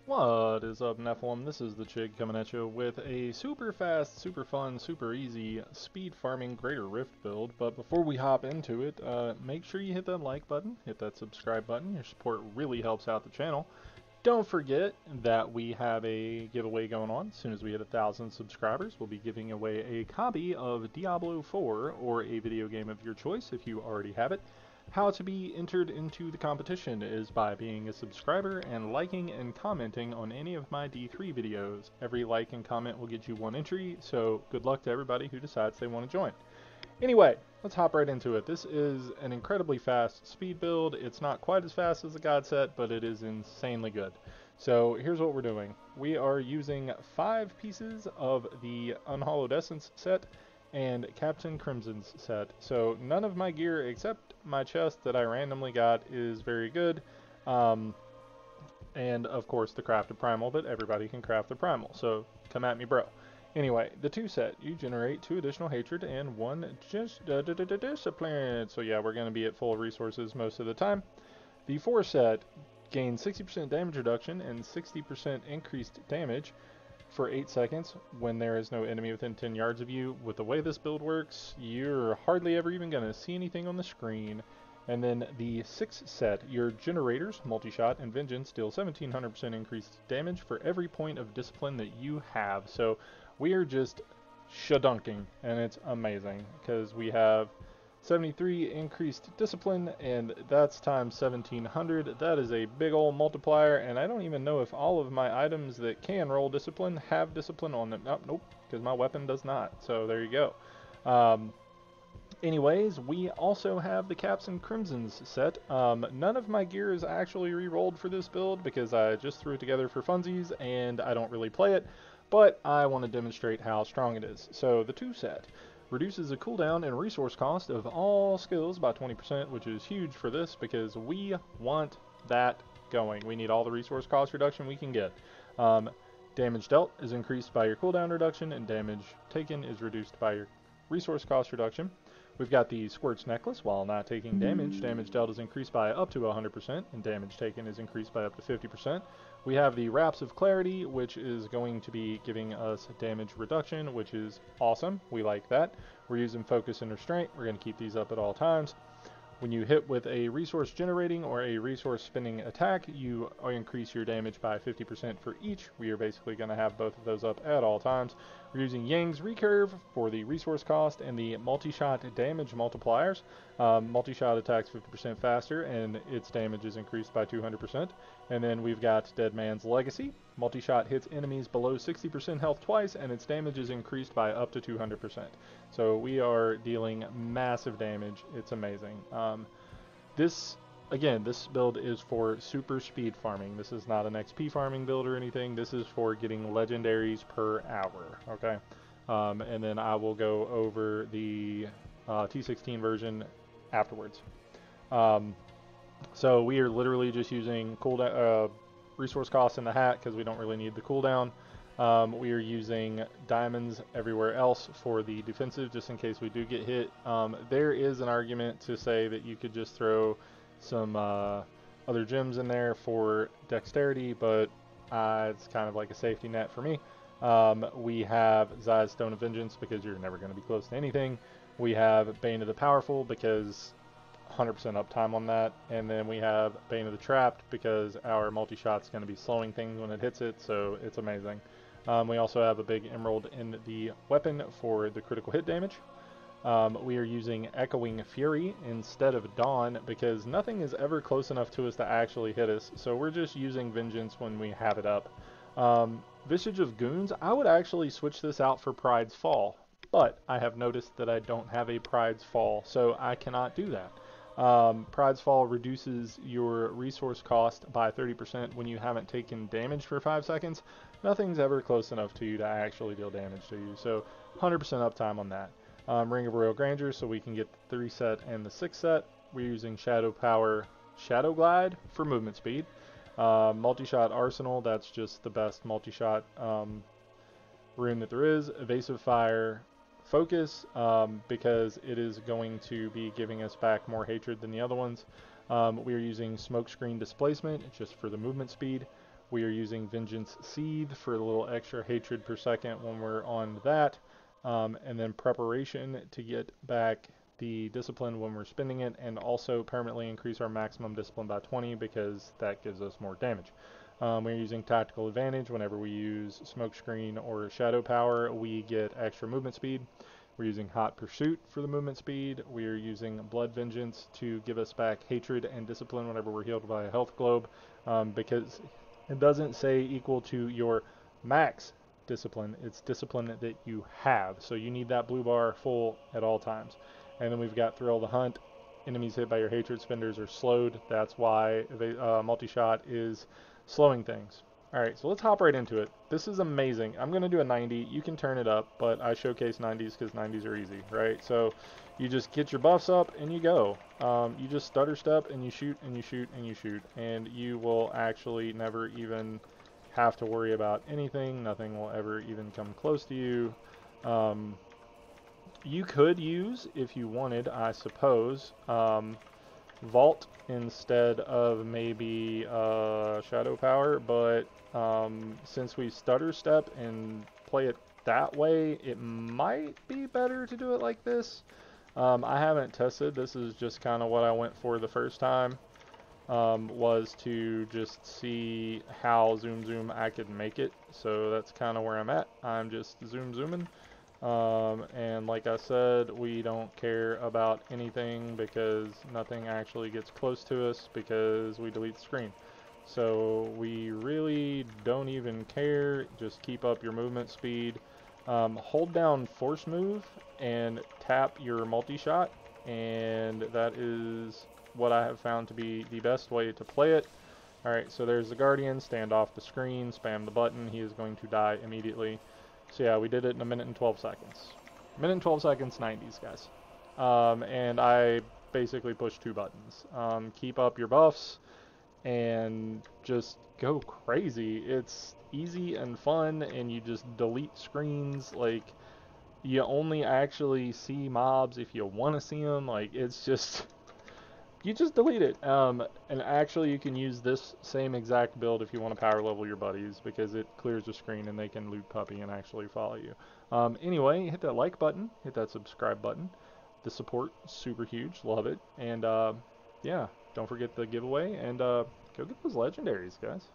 What is up, Nephilim? This is the Chig coming at you with a super fast, super fun, super easy speed farming Greater Rift build. But before we hop into it, make sure you hit that like button, hit that subscribe button. Your support really helps out the channel. Don't forget that we have a giveaway going on. As soon as we hit 1,000 subscribers, we'll be giving away a copy of Diablo 4 or a video game of your choice if you already have it. How to be entered into the competition is by being a subscriber and liking and commenting on any of my D3 videos. Every like and comment will get you one entry, so good luck to everybody who decides they want to join. Anyway, let's hop right into it. This is an incredibly fast speed build. It's not quite as fast as the God set, but it is insanely good. So here's what we're doing. We are using 5 pieces of the Unhallowed Essence set and Captain Crimson's set. So none of my gear except my chest that I randomly got is very good. And of course the crafted primal, but everybody can craft the primal. So come at me, bro. Anyway, the 2 set, you generate 2 additional hatred and 1 just discipline. So yeah, we're going to be at full resources most of the time. The 4 set gains 60% damage reduction and 60% increased damage for 8 seconds when there is no enemy within 10 yards of you. With the way this build works, you're hardly ever even going to see anything on the screen. And then the 6 set, your generators, multi-shot, and vengeance deal 1700% increased damage for every point of discipline that you have. So we are just shadunking, and it's amazing because we have 73 increased discipline, and that's times 1700. That is a big old multiplier, and I don't even know if all of my items that can roll discipline have discipline on them. Nope, because my weapon does not. So there you go. Anyways, we also have the Caps and Crimsons set. None of my gear is actually re-rolled for this build because I just threw it together for funsies and I don't really play it, but I want to demonstrate how strong it is. So the 2 set reduces the cooldown and resource cost of all skills by 20%, which is huge for this because we want that going. We need all the resource cost reduction we can get. Damage dealt is increased by your cooldown reduction, and damage taken is reduced by your resource cost reduction. We've got the Squirt's Necklace. While not taking damage, damage dealt is increased by up to 100%, and damage taken is increased by up to 50%. We have the Wraps of Clarity, which is going to be giving us damage reduction, which is awesome. We like that. We're using Focus and Restraint. We're going to keep these up at all times. When you hit with a resource generating or a resource spending attack, you increase your damage by 50% for each. We are basically going to have both of those up at all times. We're using Yang's Recurve for the resource cost and the multi-shot damage multipliers. Multi-shot attacks 50% faster and its damage is increased by 200%. And then we've got Dead Man's Legacy. Multi-shot hits enemies below 60% health twice and its damage is increased by up to 200%. So we are dealing massive damage. It's amazing. This build is for super speed farming. This is not an XP farming build or anything. This is for getting legendaries per hour, okay? And then I will go over the T16 version afterwards. So we are literally just using cooldown, resource costs in the hat because we don't really need the cooldown. We are using diamonds everywhere else for the defensive just in case we do get hit. There is an argument to say that you could just throw some other gems in there for dexterity, but it's kind of like a safety net for me. We have Zai's Stone of Vengeance because you're never going to be close to anything. We have Bane of the Powerful because 100% uptime on that, and then we have Bane of the Trapped because our multi-shot's going to be slowing things when it hits it, so it's amazing. We also have a big emerald in the weapon for the critical hit damage. We are using Echoing Fury instead of Dawn because nothing is ever close enough to us to actually hit us, so we're just using Vengeance when we have it up. Visage of Goons, I would actually switch this out for Pride's Fall, but I have noticed that I don't have a Pride's Fall, so I cannot do that. Pride's Fall reduces your resource cost by 30% when you haven't taken damage for 5 seconds. Nothing's ever close enough to you to actually deal damage to you, so 100% uptime on that. Ring of Royal Grandeur, so we can get the 3 set and the 6 set. We're using Shadow Power Shadow Glide for movement speed. Multi-shot Arsenal, that's just the best multi-shot rune that there is. Evasive Fire Focus, because it is going to be giving us back more hatred than the other ones. We are using Smokescreen Displacement just for the movement speed. We are using Vengeance Seed for a little extra hatred per second when we're on that. And then Preparation to get back the discipline when we're spending it, and also permanently increase our maximum discipline by 20 because that gives us more damage. We're using Tactical Advantage whenever we use Smokescreen or Shadow Power. We get extra movement speed. We're using Hot Pursuit for the movement speed. We're using Blood Vengeance to give us back Hatred and Discipline whenever we're healed by a health globe, because it doesn't say equal to your max discipline. It's discipline that you have. So you need that blue bar full at all times. And then we've got Thrill the Hunt. Enemies hit by your hatred spenders are slowed. That's why multi-shot is slowing things. Alright, so let's hop right into it. This is amazing. I'm going to do a 90. You can turn it up, but I showcase 90s because 90s are easy, right? So you just get your buffs up and you go. You just stutter step and you shoot and you shoot and you shoot. And you will actually never even have to worry about anything. Nothing will ever even come close to you. You could use, if you wanted, I suppose, Vault instead of maybe Shadow Power, but since we stutter step and play it that way, it might be better to do it like this. I haven't tested. This is just kind of what I went for the first time, was to just see how zoom I could make it. So that's kind of where I'm at. I'm just zooming. And like I said, we don't care about anything because nothing actually gets close to us because we delete the screen. So we really don't even care. Just keep up your movement speed. Hold down force move and tap your multi-shot, and that is what I have found to be the best way to play it. Alright, so there's the Guardian. Stand off the screen, spam the button. He is going to die immediately. So yeah, we did it in 1 minute and 12 seconds. 1 minute and 12 seconds, 90s, guys. And I basically pushed 2 buttons. Keep up your buffs and just go crazy. It's easy and fun, and you just delete screens. Like, you only actually see mobs if you want to see them. Like, it's just... You just delete it. And actually you can use this same exact build if you want to power level your buddies, because it clears the screen and they can loot puppy and actually follow you. Anyway, hit that like button, hit that subscribe button. The support, super huge, love it. And yeah, don't forget the giveaway, and go get those legendaries, guys.